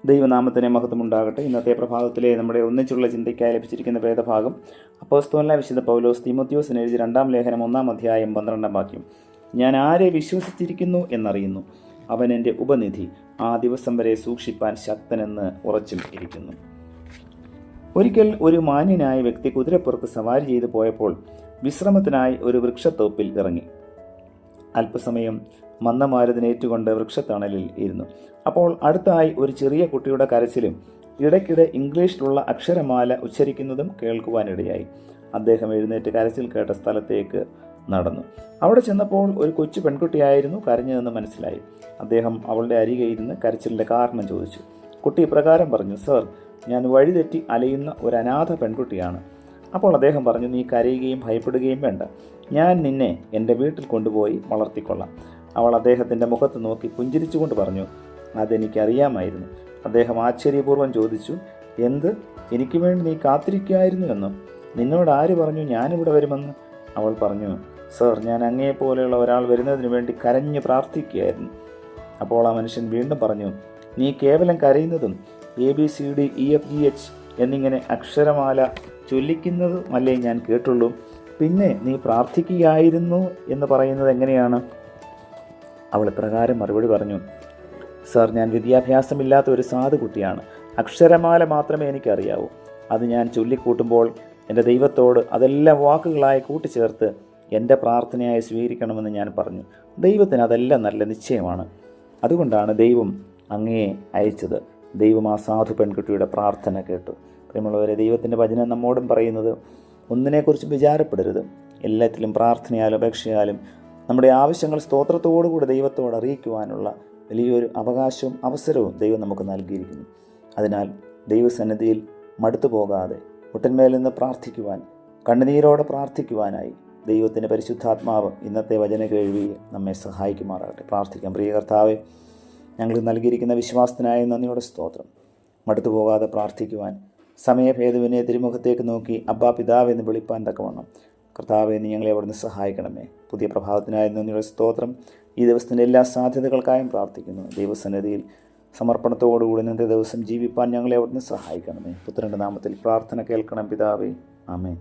ദൈവനാമത്തിന് മഹത്വമുണ്ടാകട്ടെ. ഇന്നത്തെ പ്രഭാതത്തിലെ നമ്മുടെ ഒന്നിച്ചുള്ള ചിന്തയ്ക്കായി ലഭിച്ചിരിക്കുന്ന വേദഭാഗം അപ്പോസ്തലനായ വിശുദ്ധ പൗലോസ് തീമോഥെയോസിന് എഴുതിയ 2-ാം ലേഖനം 1-ാം അധ്യായം 12-ാം വാക്യം. ഞാൻ ആരെ വിശ്വസിച്ചിരിക്കുന്നു എന്നറിയുന്നു, അവൻ എൻ്റെ ഉപനിധി, ആ ദിവസം വരെ സൂക്ഷിപ്പാൻ ശക്തനെന്ന് ഉറച്ചും ഇരിക്കുന്നു. ഒരിക്കൽ ഒരു മാന്യനായ വ്യക്തി കുതിരപ്പുറത്ത് സവാരി ചെയ്തു പോയപ്പോൾ വിശ്രമത്തിനായി ഒരു വൃക്ഷത്തോപ്പിൽ ഇറങ്ങി. അല്പസമയം മന്ദമാരുതനേറ്റുകൊണ്ട് വൃക്ഷത്തണലിൽ ഇരുന്നു. അപ്പോൾ അടുത്തായി ഒരു ചെറിയ കുട്ടിയുടെ കരച്ചിലും ഇടയ്ക്കിടെ ഇംഗ്ലീഷിലുള്ള അക്ഷരമാല ഉച്ചരിക്കുന്നതും കേൾക്കുവാനിടയായി. അദ്ദേഹം എഴുന്നേറ്റ് കരച്ചിൽ കേട്ട സ്ഥലത്തേക്ക് നടന്നു. അവിടെ ചെന്നപ്പോൾ ഒരു കൊച്ചു പെൺകുട്ടിയായിരുന്നു കരഞ്ഞതെന്ന് മനസ്സിലായി. അദ്ദേഹം അവളുടെ അരികെ ഇരുന്ന് കരച്ചിലിൻ്റെ കാരണം ചോദിച്ചു. കുട്ടി ഇപ്രകാരം പറഞ്ഞു, സർ, ഞാൻ വഴിതെറ്റി അലയുന്ന ഒരു അനാഥ പെൺകുട്ടിയാണ്. അപ്പോൾ അദ്ദേഹം പറഞ്ഞു, നീ കരയുകയും ഭയപ്പെടുകയും വേണ്ട, ഞാൻ നിന്നെ എൻ്റെ വീട്ടിൽ കൊണ്ടുപോയി വളർത്തിക്കൊള്ളാം. അവൾ അദ്ദേഹത്തിൻ്റെ മുഖത്ത് നോക്കി പുഞ്ചിരിച്ചുകൊണ്ട് പറഞ്ഞു, അതെനിക്കറിയാമായിരുന്നു. അദ്ദേഹം ആശ്ചര്യപൂർവ്വം ചോദിച്ചു, എന്ത്, എനിക്ക് വേണ്ടി നീ കാത്തിരിക്കുകയായിരുന്നു എന്നും? നിന്നോട് ആര് പറഞ്ഞു ഞാനിവിടെ വരുമെന്ന്? അവൾ പറഞ്ഞു, സർ, ഞാൻ അങ്ങയെപ്പോലെയുള്ള ഒരാൾ വരുന്നതിന് വേണ്ടി കരഞ്ഞ് പ്രാർത്ഥിക്കുകയായിരുന്നു. അപ്പോൾ ആ മനുഷ്യൻ വീണ്ടും പറഞ്ഞു, നീ കേവലം കരയുന്നതും ABCDEFGH എന്നിങ്ങനെ അക്ഷരമാല ചൊല്ലിക്കുന്നതുമല്ലേ ഞാൻ കേട്ടുള്ളൂ. പിന്നെ നീ പ്രാർത്ഥിക്കുകയായിരുന്നു എന്ന് പറയുന്നത് എങ്ങനെയാണ്? അവൾ ഇപ്രകാരം മറുപടി പറഞ്ഞു, സർ, ഞാൻ വിദ്യാഭ്യാസമില്ലാത്ത ഒരു സാധു കുട്ടിയാണ്. അക്ഷരമാല മാത്രമേ എനിക്കറിയാവൂ. അത് ഞാൻ ചൊല്ലിക്കൂട്ടുമ്പോൾ എൻ്റെ ദൈവത്തോട് അതെല്ലാം വാക്കുകളായി കൂട്ടിച്ചേർത്ത് എൻ്റെ പ്രാർത്ഥനയായി സ്വീകരിക്കണമെന്ന് ഞാൻ പറഞ്ഞു. ദൈവത്തിന് അതെല്ലാം നല്ല നിശ്ചയമാണ്. അതുകൊണ്ടാണ് ദൈവം അങ്ങയെ അയച്ചത്. ദൈവം ആ സാധു പെൺകുട്ടിയുടെ പ്രാർത്ഥന കേട്ടു. പ്രിയമുള്ളവരെ, ദൈവത്തിൻ്റെ വചനം നമ്മോടും പറയുന്നത്, ഒന്നിനെക്കുറിച്ച് വിചാരപ്പെടരുത്. എല്ലാത്തിലും പ്രാർത്ഥനയാലും അപേക്ഷയാലും നമ്മുടെ ആവശ്യങ്ങൾ സ്തോത്രത്തോടുകൂടി ദൈവത്തോട് അറിയിക്കുവാനുള്ള വലിയൊരു അവകാശവും അവസരവും ദൈവം നമുക്ക് നൽകിയിരിക്കുന്നു. അതിനാൽ ദൈവസന്നിധിയിൽ മടുത്തു പോകാതെ മുട്ടന്മേൽ നിന്ന് പ്രാർത്ഥിക്കുവാൻ, കണ്ണുനീരോടെ പ്രാർത്ഥിക്കുവാനായി ദൈവത്തിൻ്റെ പരിശുദ്ധാത്മാവ് ഇന്നത്തെ വചന കേൾവിയെ നമ്മെ സഹായിക്കുമാറാകട്ടെ. പ്രാർത്ഥിക്കാം. പ്രിയ കർത്താവേ, ഞങ്ങൾ നൽകിയിരിക്കുന്ന വിശ്വാസത്തിനായി നന്ദിയോടെ സ്തോത്രം. മടുത്തു പോകാതെ പ്രാർത്ഥിക്കുവാൻ, സമയഭേദവിനെ തിരുമുഖത്തേക്ക് നോക്കി അബ്ബാ പിതാവ് എന്ന് വിളിപ്പാൻ തക്കവണ്ണം കർത്താവെ, നീ ഞങ്ങളെ അവിടുന്ന് സഹായിക്കണമേ. പുതിയ പ്രഭാതത്തിനായി നന്ദിയുടെ സ്തോത്രം. ഈ ദിവസത്തിൻ്റെ എല്ലാ സാധ്യതകൾക്കായും പ്രാർത്ഥിക്കുന്നു. ദൈവസന്നിധിയിൽ സമർപ്പണത്തോടുകൂടി ഇന്നത്തെ ദിവസം ജീവിപ്പാൻ ഞങ്ങളെ അവിടുന്ന് സഹായിക്കണമേ. പുത്രൻ്റെ നാമത്തിൽ പ്രാർത്ഥന കേൾക്കണം പിതാവേ. ആമേൻ.